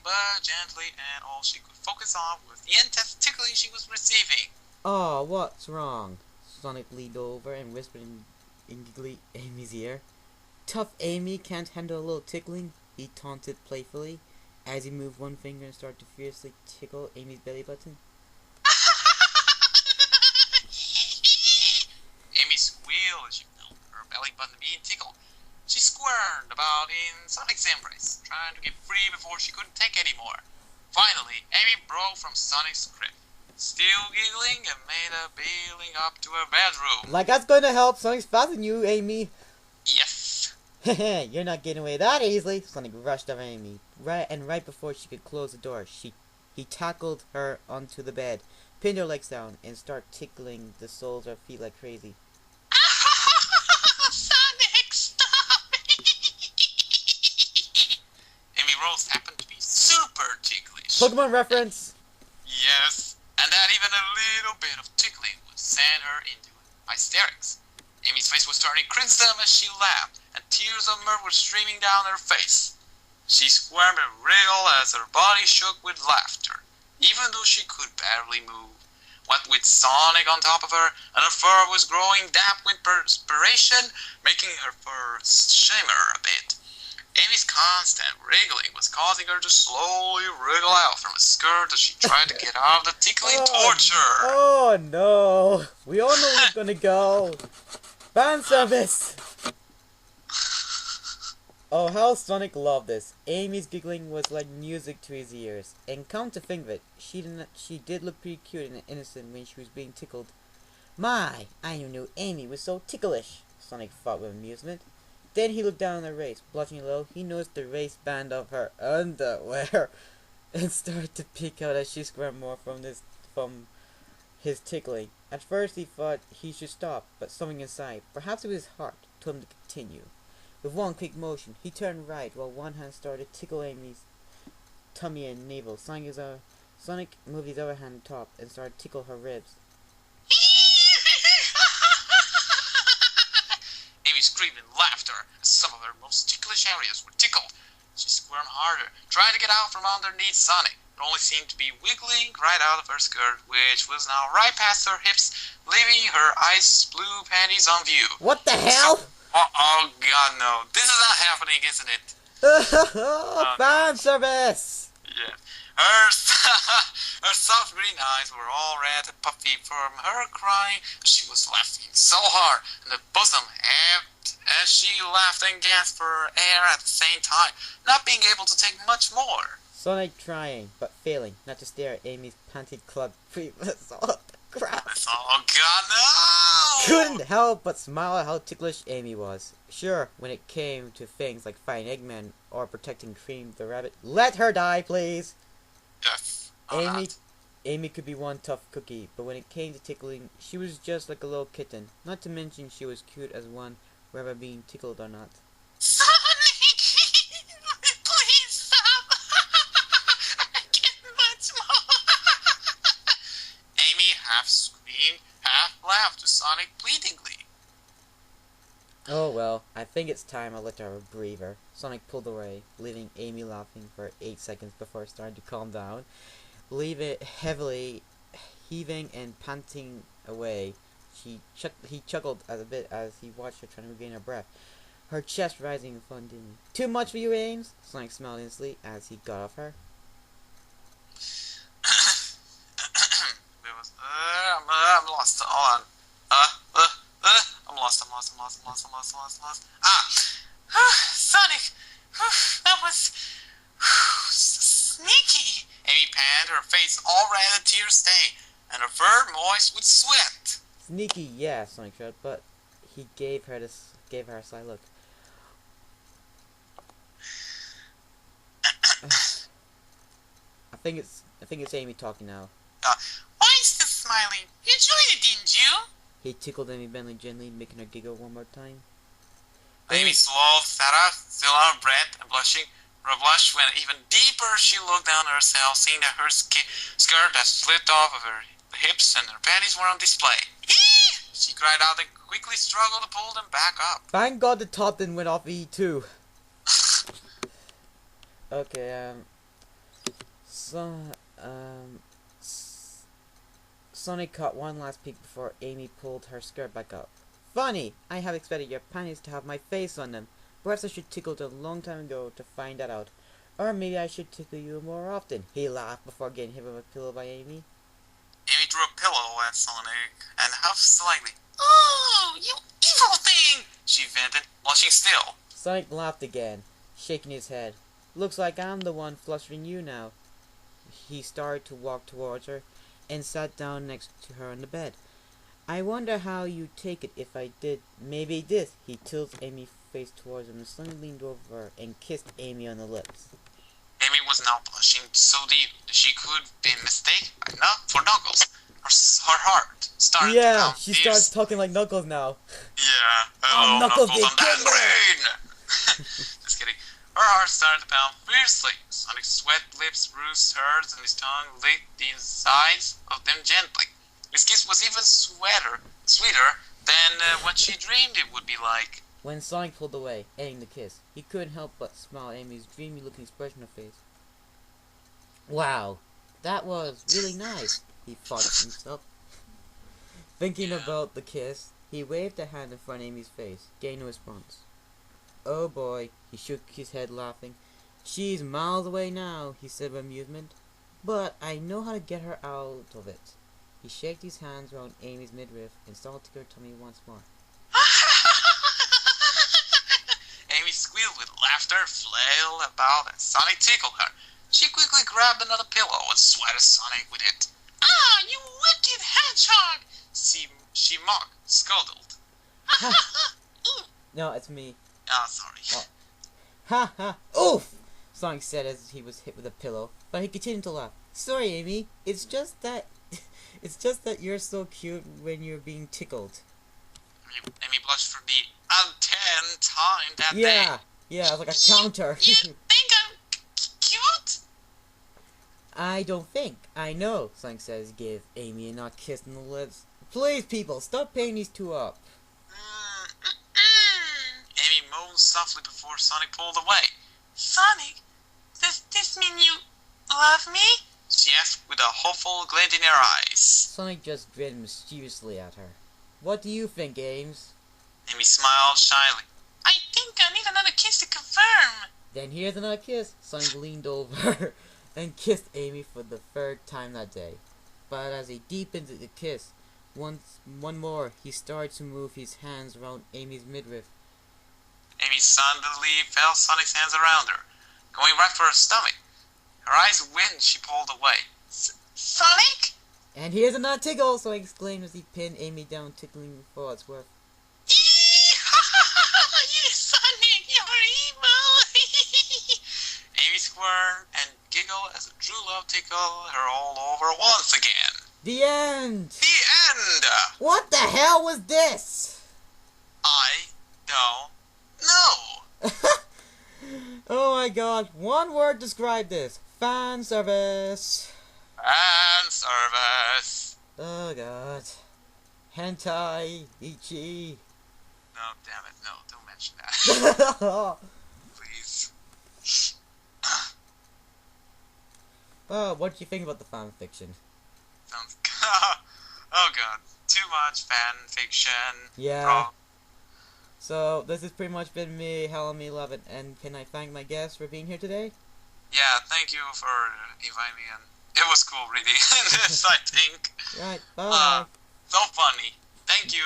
but gently, and all she could focus on was the intense tickling she was receiving. Oh, what's wrong? Sonic leaned over and whispered in giggly Amy's ear. Tough Amy can't handle a little tickling, he taunted playfully, as he moved one finger and started to fiercely tickle Amy's belly button. Amy squealed as she felt her belly button being tickled. She squirmed about in Sonic's embrace, trying to get free before she couldn't take any more. Finally, Amy broke from Sonic's grip, still giggling, and made a bailing up to her bedroom. Like that's going to help. Sonic's faster than you, Amy. Yes. Hehe, you're not getting away that easily. Sonic rushed over Amy, right before she could close the door, he tackled her onto the bed, pinned her legs down, and started tickling the soles of her feet like crazy. Sonic, stop! Amy Rose happened to be super ticklish. Pokemon reference. Yes, and that even a little bit of tickling would send her into hysterics. Amy's face was turning crimson as she laughed, and tears of mirth were streaming down her face. She squirmed and wriggled as her body shook with laughter, even though she could barely move. What with Sonic on top of her, and her fur was growing damp with perspiration, making her fur shimmer a bit. Amy's constant wriggling was causing her to slowly wriggle out from a skirt as she tried to get out of the tickling torture. Oh no! We all know where it's gonna go. Fan service. Oh, how Sonic loved this. Amy's giggling was like music to his ears. And come to think of it, she did look pretty cute and innocent when she was being tickled. My, I never knew Amy was so ticklish, Sonic thought with amusement. Then he looked down at the race. Blushing low, he noticed the waistband of her underwear and started to peek out as she squirmed more from his tickling. At first he thought he should stop, but something inside, perhaps it was his heart, told him to continue. With one quick motion, he turned right while one hand started to tickle Amy's tummy and navel. Sonic moved his other hand top and started to tickle her ribs. Amy screamed in laughter as some of her most ticklish areas were tickled. She squirmed harder, trying to get out from underneath Sonic, but only seemed to be wiggling right out of her skirt, which was now right past her hips, leaving her ice blue panties on view. What the hell? Oh god, no. This is not happening, isn't it? Fan service! Yeah. Her soft green eyes were all red and puffy from her crying. She was laughing so hard, and the bosom heaved as she laughed and gasped for air at the same time, not being able to take much more. Sonic trying, but failing, not to stare at Amy's panty club previous. Oh, crap! Oh god, no! Couldn't help but smile at how ticklish Amy was. Sure, when it came to things like fighting Eggman or protecting Cream the rabbit, let her die, please! Yes. Amy could be one tough cookie, but when it came to tickling, she was just like a little kitten. Not to mention she was cute as one, whether being tickled or not. Sonic! Please stop! I can't much more! Amy half screamed, half laughed to Sonic pleadingly. Oh well, I think it's time I let her have a breather. Sonic pulled away, leaving Amy laughing for 8 seconds before starting to calm down. Leave it heavily heaving and panting away. He chuckled a bit as he watched her trying to regain her breath, her chest rising in fun dimly. Too much for you, Ames? Sonic smiled instantly as he got off her. I'm lost. Hold on. I'm lost. Sonic! That was sneaky! Amy panned, her face all red and tear stained, and her fur moist with sweat. Sneaky, yeah, Sonic shrugged, but he gave her a sly look. I think it's Amy talking now. Why is still smiling? You enjoyed it, didn't you? He tickled Amy Bentley gently, making her giggle one more time. Amy swallowed sat up, still out of breath and blushing. Her blush went even deeper. She looked down at herself, seeing that her skirt had slipped off of her hips and her panties were on display. She cried out and quickly struggled to pull them back up. Thank God the top didn't went off E too. Okay, So, Sonic caught one last peek before Amy pulled her skirt back up. Funny! I have expected your panties to have my face on them. Perhaps I should tickle it a long time ago to find that out. Or maybe I should tickle you more often. He laughed before getting hit with a pillow by Amy. Amy threw a pillow at Sonic and huffed slightly. Oh, you evil thing! She vented, blushing still. Sonic laughed again, shaking his head. Looks like I'm the one flustering you now. He started to walk towards her and sat down next to her on the bed. I wonder how you'd take it if I did. Maybe this. He tilted Amy's face towards him and suddenly leaned over her and kissed Amy on the lips. Amy was now blushing so deep that she could be mistaken for Knuckles. Her heart started to Yeah, pound she fierce. starts talking like Knuckles now. Yeah, Oh, hello, Knuckles, Knuckles, they I'm get that brain! Just kidding. Her heart started to pound fiercely. Sonic's sweat lips bruised hers and his tongue licked the insides of them gently. His kiss was even sweeter than what she dreamed it would be like. When Sonic pulled away, ending the kiss, he couldn't help but smile at Amy's dreamy-looking expression on her face. Wow, that was really nice, he thought to himself. Thinking about the kiss, he waved a hand in front of Amy's face, getting no response. Oh boy, he shook his head laughing. She's miles away now, he said with amusement. But I know how to get her out of it. He shook his hands around Amy's midriff and started to her tummy once more. Amy squealed with laughter, flailed about, and Sonic tickled her. She quickly grabbed another pillow and swatted Sonic with it. Ah, you wicked hedgehog! She mocked, scolded. No, it's me. Oh, sorry. Oh. Ha ha! Oof! Sonic said as he was hit with a pillow, but he continued to laugh. Sorry, Amy. It's just that you're so cute when you're being tickled. Amy blushed for the 10th time that day. Yeah, it's like a counter. You think I'm cute? I don't think. I know, Sonic says, give Amy a nut kiss on the lips. Please, people, stop paying these two up. Amy moaned softly before Sonic pulled away. Sonic, does this mean you love me? She asked with a hopeful glint in her eyes. Sonic just grinned mischievously at her. What do you think, Ames? Amy smiled shyly. I think I need another kiss to confirm. Then here's another kiss. Sonic leaned over and kissed Amy for the third time that day. But as he deepened the kiss, one more, he started to move his hands around Amy's midriff. Amy suddenly felt Sonic's hands around her, going right for her stomach. Her eyes widened, she pulled away. Sonic? And here's another tickle, Sonic exclaimed as he pinned Amy down, tickling for all it's worth. You Sonic, you're evil! Amy squirmed and giggled as a true love tickled her all over once again. The end! The end! What the hell was this? I don't know. Oh my god, one word describe this. Fan service. Fan service. Oh god. Hentai, ichi. No, damn it, no, don't mention that. Please. Oh, what do you think about the fan fiction? Sounds oh god, too much fan fiction. Yeah. Wrong. So, this has pretty much been me, hellanime11's, and can I thank my guests for being here today? Yeah, thank you for inviting me in. It was cool reading this, I think. Right, bye. So funny. Thank you.